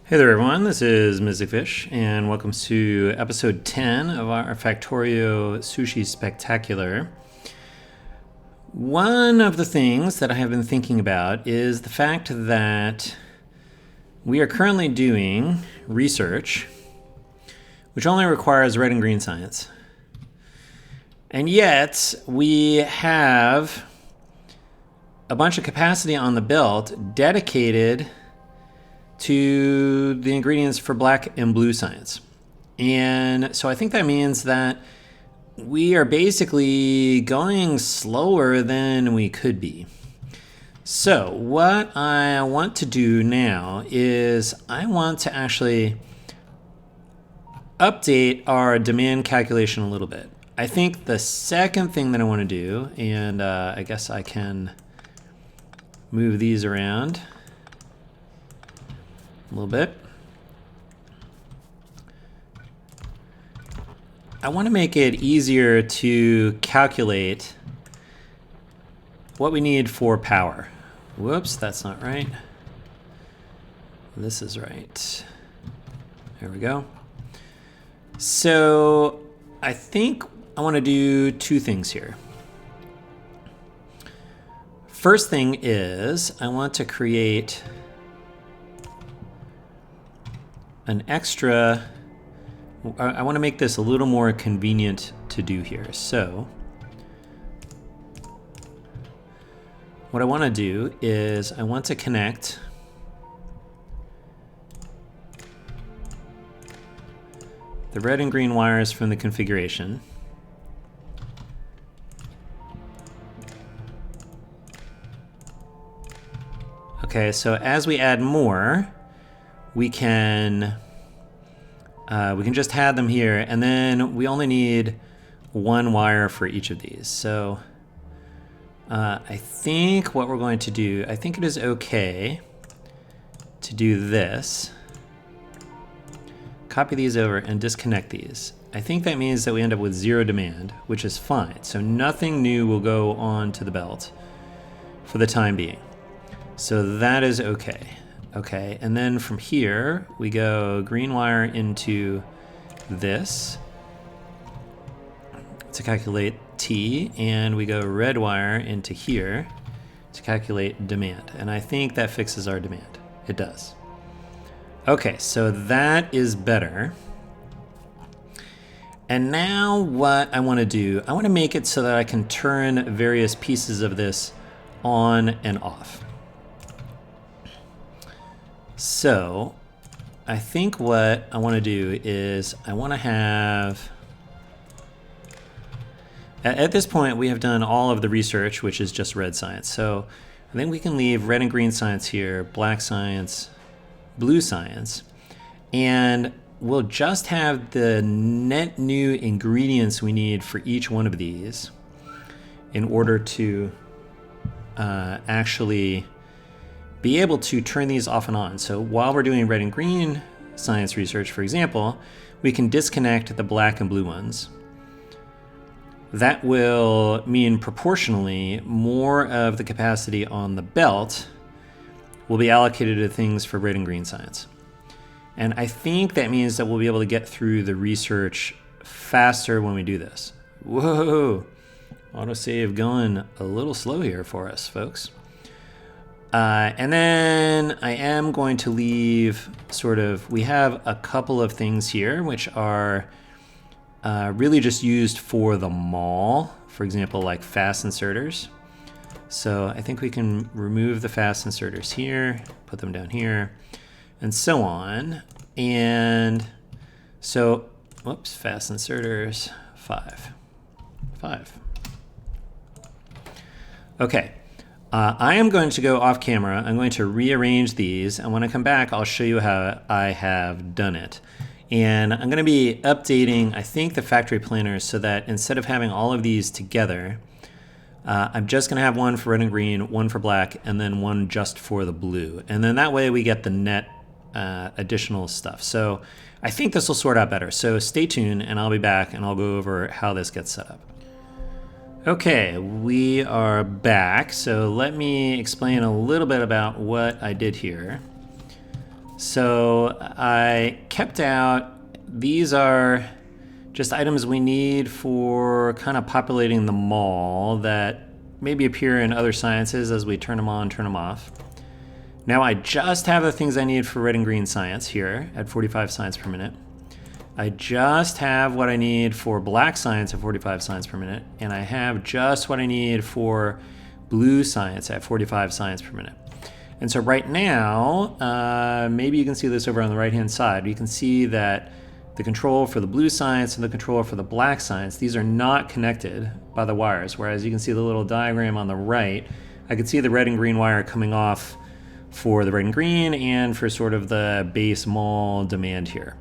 Hey there everyone, this is Fish, and welcome to episode 10 of our Factorio Sushi Spectacular. One of the things that I have been thinking about is the fact that we are currently doing research which only requires red and green science. And yet we have a bunch of capacity on the belt dedicated to the ingredients for black and blue science. And so I think that means that we are basically going slower than we could be. So what I want to do now is I want to actually update our demand calculation a little bit. I think the second thing that I want to do, and I guess I can move these around a little bit. I want to make it easier to calculate what we need for power. Whoops, that's not right. This is right. There we go. So I think I want to do two things here. First thing is I want to create an extra, I want to make this a little more convenient to do here. So what I want to do is I want to connect the red and green wires from the configuration . Okay, so as we add more, we can just add them here, and then we only need one wire for each of these. So I think what we're going to do, I think it is okay to do this. Copy these over and disconnect these. I think that means that we end up with zero demand, which is fine. So nothing new will go on to the belt for the time being. So that is okay. Okay, and then from here, we go green wire into this to calculate T, and we go red wire into here to calculate demand. And I think that fixes our demand. It does. Okay, so that is better. And now what I want to do, I want to make it so that I can turn various pieces of this on and off. So I think what I want to do is I want to have, at this point we have done all of the research, which is just red science. So I think we can leave red and green science here, black science, blue science, and we'll just have the net new ingredients we need for each one of these in order to actually be able to turn these off and on. So while we're doing red and green science research, for example, we can disconnect the black and blue ones. That will mean proportionally more of the capacity on the belt will be allocated to things for red and green science. And I think that means that we'll be able to get through the research faster when we do this. Whoa, autosave going a little slow here for us, folks. And then I am going to leave we have a couple of things here which are really just used for the mall, for example, like fast inserters. So I think we can remove the fast inserters here, put them down here, and so on. And so, whoops, fast inserters, 5. Okay. I am going to go off camera. I'm going to rearrange these, and when I come back, I'll show you how I have done it. And I'm going to be updating, I think, the factory planners so that instead of having all of these together, I'm just going to have one for red and green, one for black, and then one just for the blue. And then that way we get the net additional stuff. So I think this will sort out better. So stay tuned, and I'll be back, and I'll go over how this gets set up. Okay, we are back. So let me explain a little bit about what I did here. So I kept out, these are just items we need for kind of populating the mall that maybe appear in other sciences as we turn them on, turn them off. Now I just have the things I need for red and green science here at 45 science per minute. I just have what I need for black science at 45 science per minute, and I have just what I need for blue science at 45 science per minute. And so right now, maybe you can see this over on the right-hand side. You can see that the control for the blue science and the control for the black science, these are not connected by the wires. Whereas you can see the little diagram on the right, I could see the red and green wire coming off for the red and green and for sort of the base mall demand here.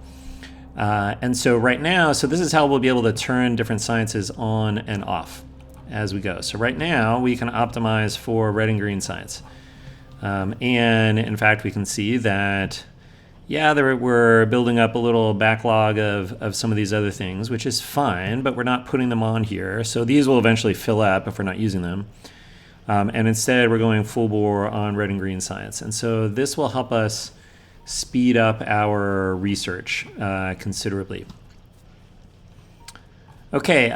And so right now, so this is how we'll be able to turn different sciences on and off as we go. So right now we can optimize for red and green science. And in fact, we can see that, yeah, we're building up a little backlog of some of these other things, which is fine, but we're not putting them on here. So these will eventually fill up if we're not using them. And instead, we're going full bore on red and green science. And so this will help us speed up our research considerably. Okay,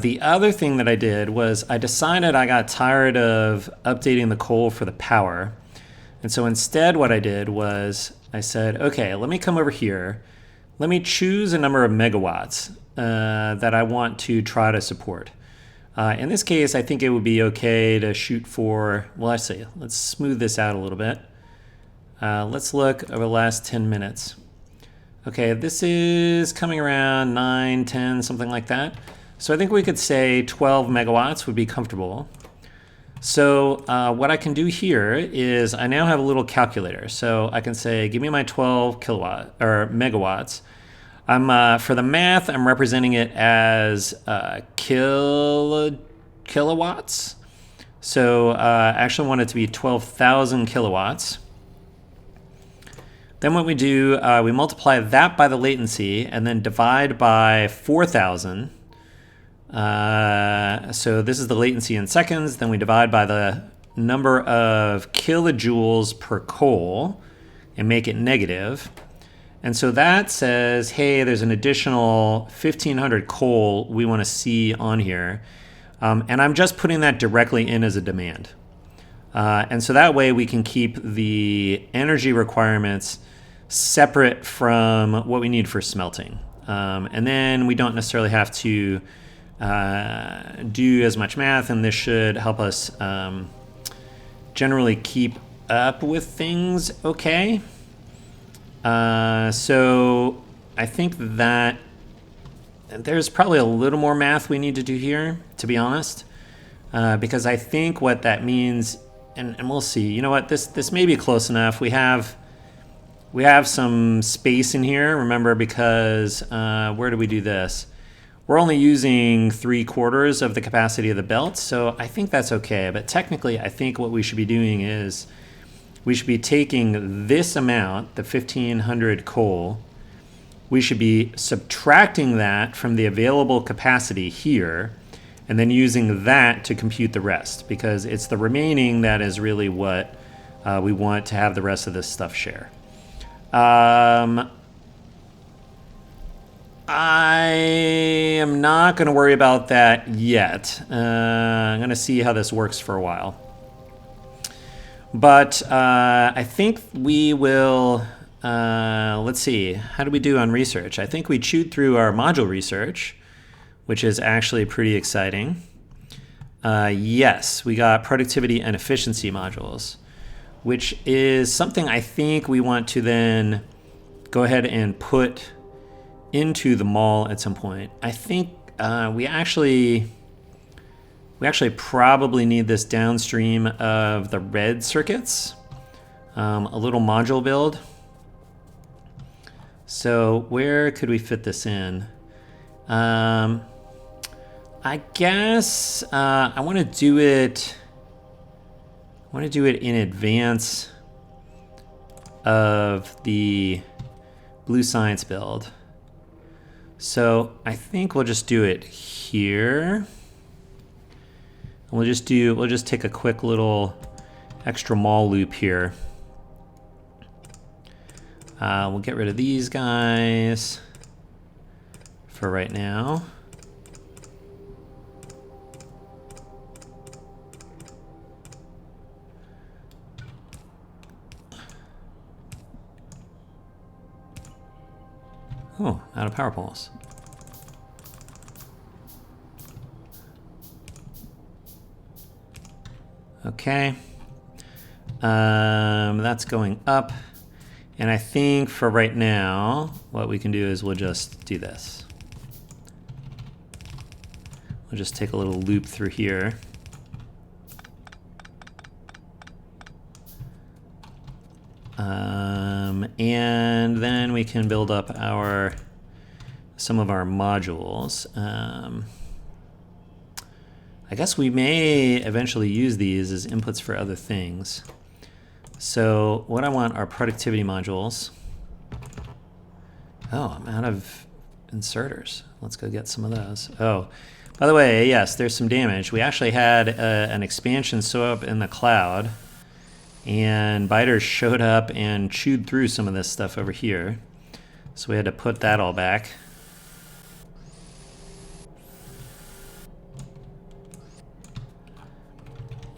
the other thing that I did was I decided I got tired of updating the coal for the power. And so instead what I did was I said, okay, let me come over here. Let me choose a number of megawatts that I want to try to support. In this case, I think it would be okay to shoot for, well, let's smooth this out a little bit. Let's look over the last 10 minutes. Okay, this is coming around 9, 10, something like that. So I think we could say 12 megawatts would be comfortable. So what I can do here is I now have a little calculator. So I can say, give me my 12 megawatts. For the math, I'm representing it as kilowatts. So I actually want it to be 12,000 kilowatts. Then what we do, we multiply that by the latency and then divide by 4,000. So this is the latency in seconds. Then we divide by the number of kilojoules per coal and make it negative. And so that says, hey, there's an additional 1,500 coal we want to see on here. And I'm just putting that directly in as a demand. And so that way we can keep the energy requirements separate from what we need for smelting. And then we don't necessarily have to do as much math, and this should help us generally keep up with things okay. So I think that there's probably a little more math we need to do here, to be honest, because I think what that means, and we'll see, you know what, this may be close enough. We have some space in here, remember, because where do we do this? We're only using 3/4 of the capacity of the belt, so I think that's okay. But technically, I think what we should be doing is we should be taking this amount, the 1,500 coal, we should be subtracting that from the available capacity here, and then using that to compute the rest, because it's the remaining that is really what we want to have the rest of this stuff share. I am not going to worry about that yet. I'm going to see how this works for a while. But I think we will, let's see, how do we do on research? I think we chewed through our module research, which is actually pretty exciting. Yes, we got productivity and efficiency modules, which is something I think we want to then go ahead and put into the mall at some point. I think we actually probably need this downstream of the red circuits, a little module build. So where could we fit this in? I guess I want to do it in advance of the blue science build. So I think we'll just do it here. We'll just take a quick little extra mall loop here. We'll get rid of these guys for right now. Oh, out of power poles. Okay. That's going up. And I think for right now, what we can do is we'll just do this. We'll just take a little loop through here. And then we can build up some of our modules. I guess we may eventually use these as inputs for other things. So what I want are productivity modules. Oh, I'm out of inserters. Let's go get some of those. Oh, by the way, yes, there's some damage. We actually had an expansion show up in the cloud, and biters showed up and chewed through some of this stuff over here. So we had to put that all back.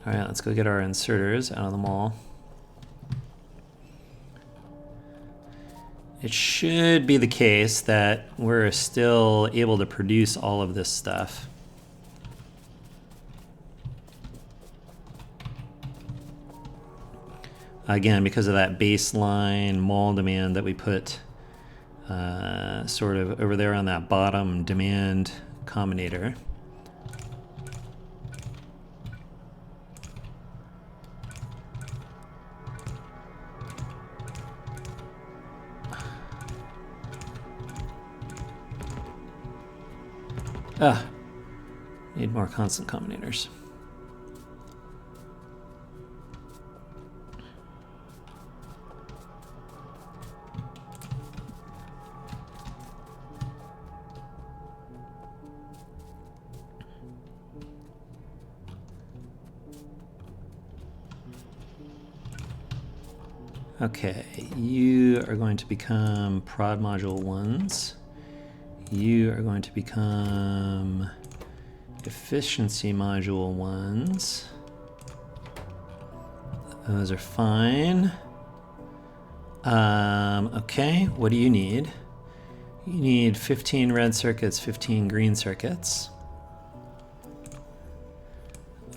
All right, let's go get our inserters out of the mall. It should be the case that we're still able to produce all of this stuff. Again, because of that baseline mall demand that we put sort of over there on that bottom demand combinator. Need more constant combinators. Okay, you are going to become prod module 1s. You are going to become efficiency module 1s. Those are fine. Okay, what do you need? You need 15 red circuits, 15 green circuits.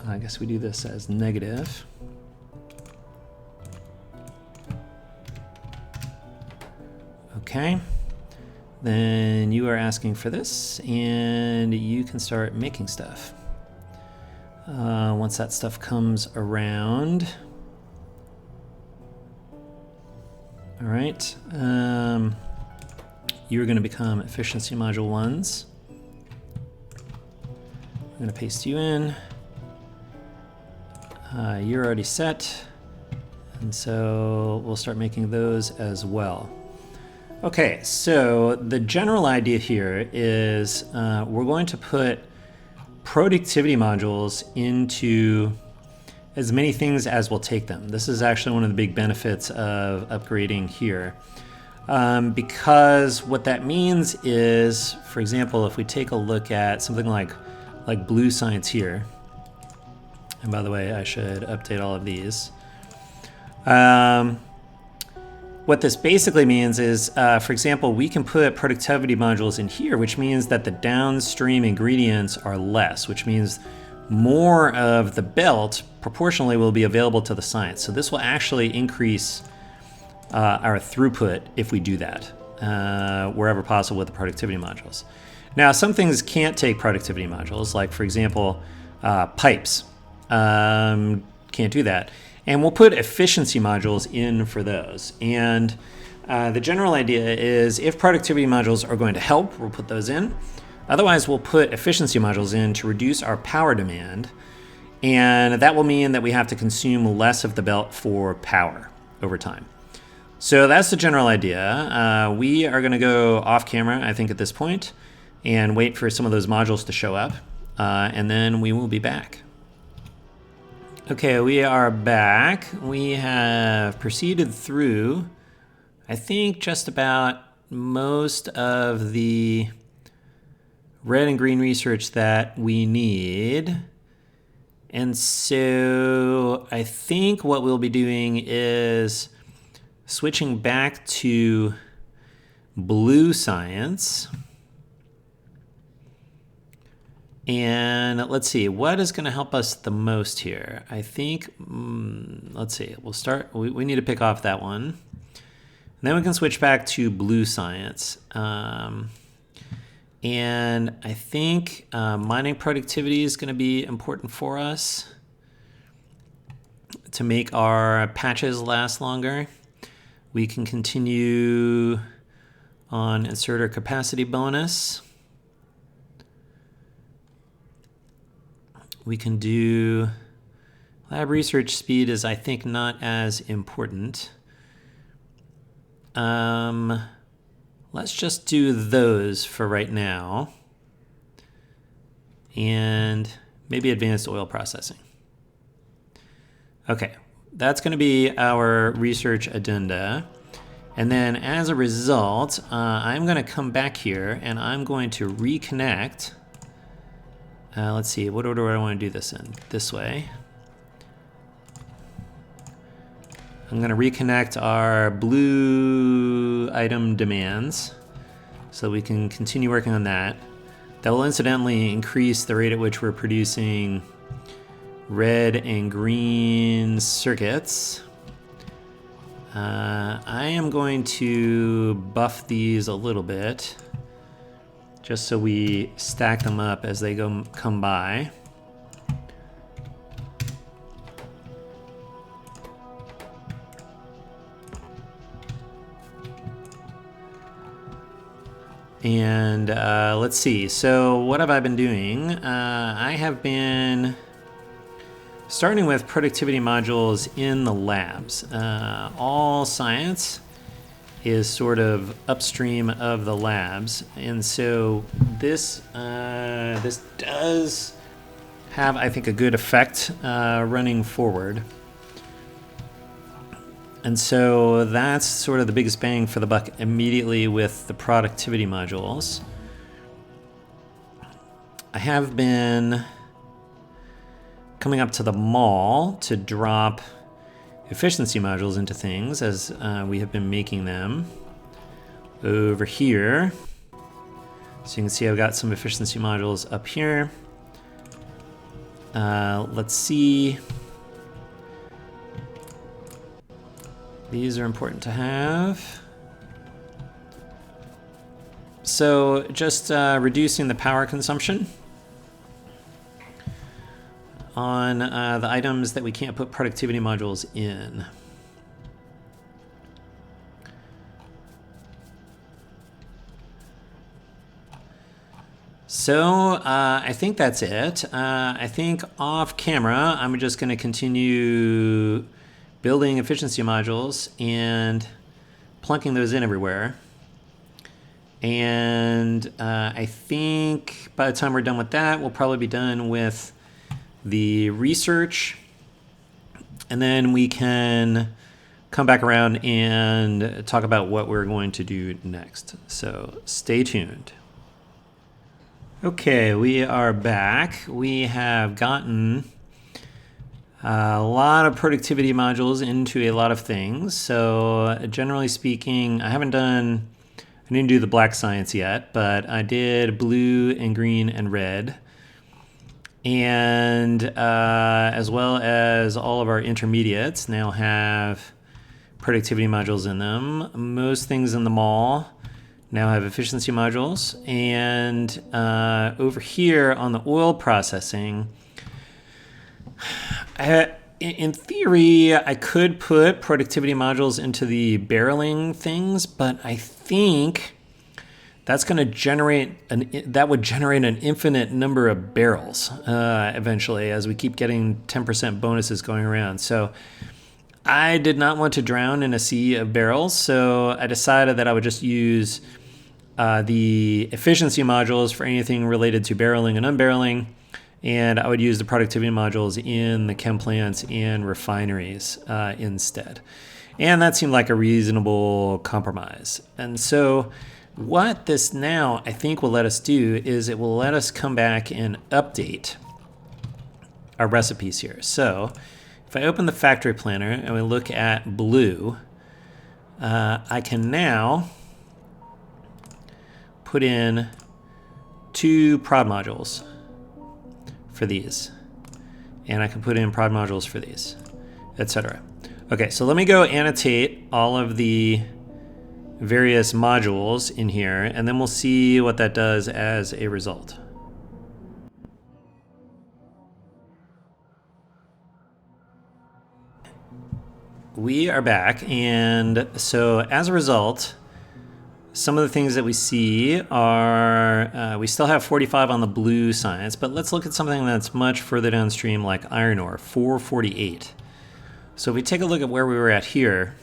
I guess we do this as negative. Okay. Then you are asking for this, and you can start making stuff. Once that stuff comes around. All right. You're going to become efficiency module 1s. I'm going to paste you in. You're already set, and so we'll start making those as well. Okay, so the general idea here is we're going to put productivity modules into as many things as will take them. This is actually one of the big benefits of upgrading here. Because what that means is, for example, if we take a look at something like blue science here, and by the way, I should update all of these. What this basically means is, for example, we can put productivity modules in here, which means that the downstream ingredients are less, which means more of the belt proportionally will be available to the science. So this will actually increase our throughput if we do that, wherever possible with the productivity modules. Now, some things can't take productivity modules, like, for example, pipes. Can't do that. And we'll put efficiency modules in for those. And the general idea is if productivity modules are going to help, we'll put those in. Otherwise, we'll put efficiency modules in to reduce our power demand. And that will mean that we have to consume less of the belt for power over time. So that's the general idea. We are going to go off camera, I think, at this point, and wait for some of those modules to show up. And then we will be back. Okay, we are back. We have proceeded through I think just about most of the red and green research that we need. And so I think what we'll be doing is switching back to blue science. And let's see, what is going to help us the most here? I think, let's see, we'll start, we need to pick off that one. And then we can switch back to blue science. And I think mining productivity is going to be important for us to make our patches last longer. We can continue on inserter capacity bonus. We can do lab research speed is, I think, not as important. Let's just do those for right now. And maybe advanced oil processing. Okay, that's going to be our research addenda. And then as a result, I'm going to come back here and I'm going to reconnect. Let's see, what order do I want to do this in? This way. I'm going to reconnect our blue item demands so we can continue working on that. That will incidentally increase the rate at which we're producing red and green circuits. I am going to buff these a little bit just so we stack them up as they come by. And let's see, so what have I been doing? I have been starting with productivity modules in the labs. All science is sort of upstream of the labs. And so this does have, I think, a good effect running forward. And so that's sort of the biggest bang for the buck immediately with the productivity modules. I have been coming up to the mall to drop efficiency modules into things as we have been making them over here. So you can see I've got some efficiency modules up here. Let's see. These are important to have. So just reducing the power consumption on the items that we can't put productivity modules in. So I think that's it. I think off camera, I'm just going to continue building efficiency modules and plunking those in everywhere. And I think by the time we're done with that, we'll probably be done with the research. And then we can come back around and talk about what we're going to do next. So stay tuned. Okay, we are back. We have gotten a lot of productivity modules into a lot of things. So generally speaking, I didn't do the black science yet, but I did blue and green and red. And as well as all of our intermediates now have productivity modules in them. Most things in the mall now have efficiency modules. And over here on the oil processing, in theory, I could put productivity modules into the barreling things, but I think that's going to generate an infinite number of barrels eventually, as we keep getting 10% bonuses going around. So I did not want to drown in a sea of barrels, so I decided that I would just use the efficiency modules for anything related to barreling and unbarreling. And I would use the productivity modules in the chem plants and refineries instead. And that seemed like a reasonable compromise. And so what this now I think will let us do is it will let us come back and update our recipes here. So if I open the factory planner and we look at blue, I can now put in 2 prod modules for these. And I can put in prod modules for these, etc. Okay, so let me go annotate all of the various modules in here, and then we'll see what that does as a result. We are back, and so as a result, some of the things that we see are, we still have 45 on the blue science, but let's look at something that's much further downstream like iron ore, 448. So if we take a look at where we were at here,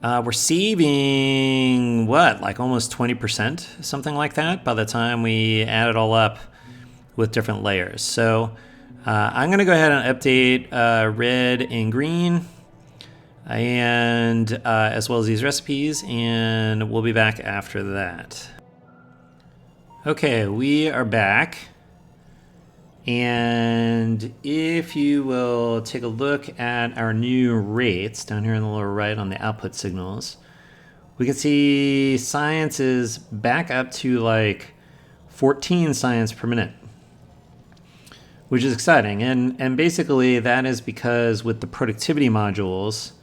we're saving, what, like almost 20%, something like that, by the time we add it all up with different layers. So I'm going to go ahead and update red and green, and as well as these recipes, and we'll be back after that. Okay, we are back. And if you will take a look at our new rates down here in the lower right on the output signals, we can see science is back up to like 14 science per minute, which is exciting. And basically that is because with the productivity modules,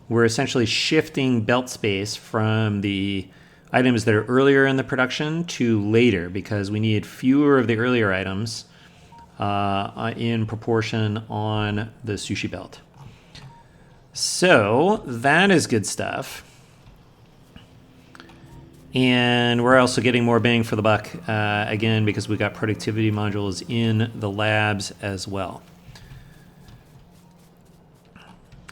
we're essentially shifting belt space from the items that are earlier in the production to later, because we need fewer of the earlier items in proportion on the sushi belt. So that is good stuff. And we're also getting more bang for the buck, again, because we got productivity modules in the labs as well.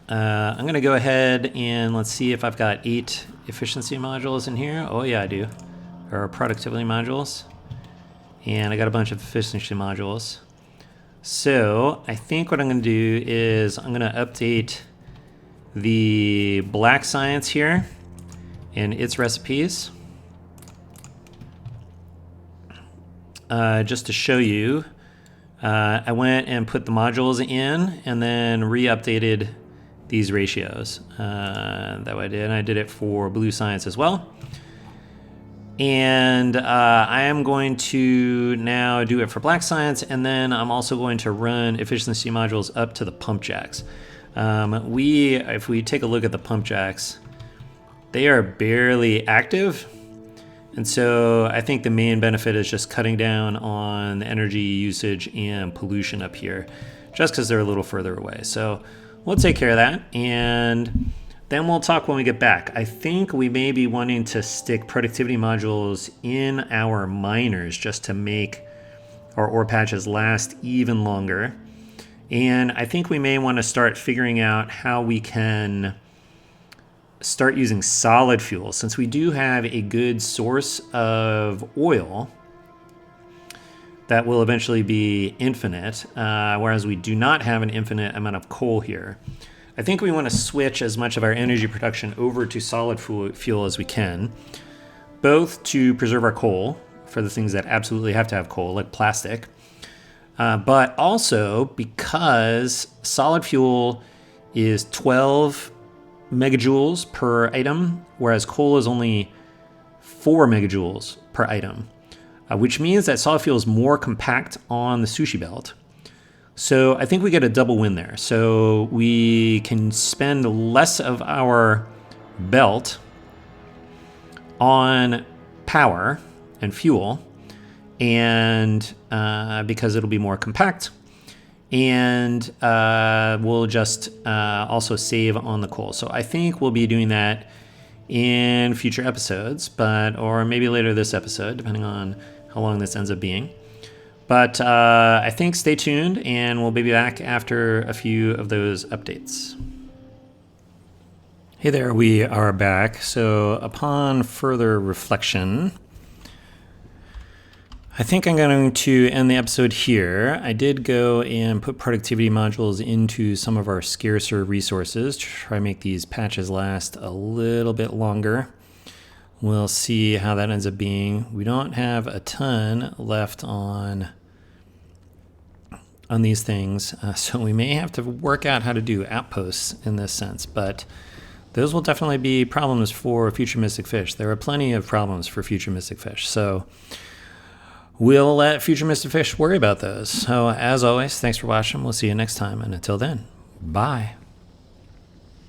I'm going to go ahead and let's see if I've got 8 efficiency modules in here. Oh yeah, I do. Or productivity modules. And I got a bunch of efficiency modules. So I think what I'm going to do is I'm going to update the black science here and its recipes. Just to show you, I went and put the modules in and then re-updated these ratios. That way I did, and I did it for blue science as well. And I am going to now do it for black science, and then I'm also going to run efficiency modules up to the pump jacks. If we take a look at the pump jacks, they are barely active. And so I think the main benefit is just cutting down on the energy usage and pollution up here, just because they're a little further away. So we'll take care of that, and then we'll talk when we get back. I think we may be wanting to stick productivity modules in our miners just to make our ore patches last even longer. And I think we may want to start figuring out how we can start using solid fuel, since we do have a good source of oil that will eventually be infinite, whereas we do not have an infinite amount of coal here. I think we want to switch as much of our energy production over to solid fuel as we can, both to preserve our coal for the things that absolutely have to have coal, like plastic, but also because solid fuel is 12 megajoules per item, whereas coal is only 4 megajoules per item. Which means that solid fuel is more compact on the sushi belt. So I think we get a double win there. So we can spend less of our belt on power and fuel, and because it'll be more compact, and we'll just also save on the coal. So I think we'll be doing that in future episodes, or maybe later this episode, depending on how long this ends up being. But I think stay tuned, and we'll be back after a few of those updates. Hey there, we are back. So upon further reflection, I think I'm going to end the episode here. I did go and put productivity modules into some of our scarcer resources to try to make these patches last a little bit longer. We'll see how that ends up being. We don't have a ton left on these things, so we may have to work out how to do outposts in this sense, but those will definitely be problems for future Mystic Fish. There are plenty of problems for future Mystic Fish, so we'll let future Mystic Fish worry about those. So as always, thanks for watching. We'll see you next time, and until then, bye.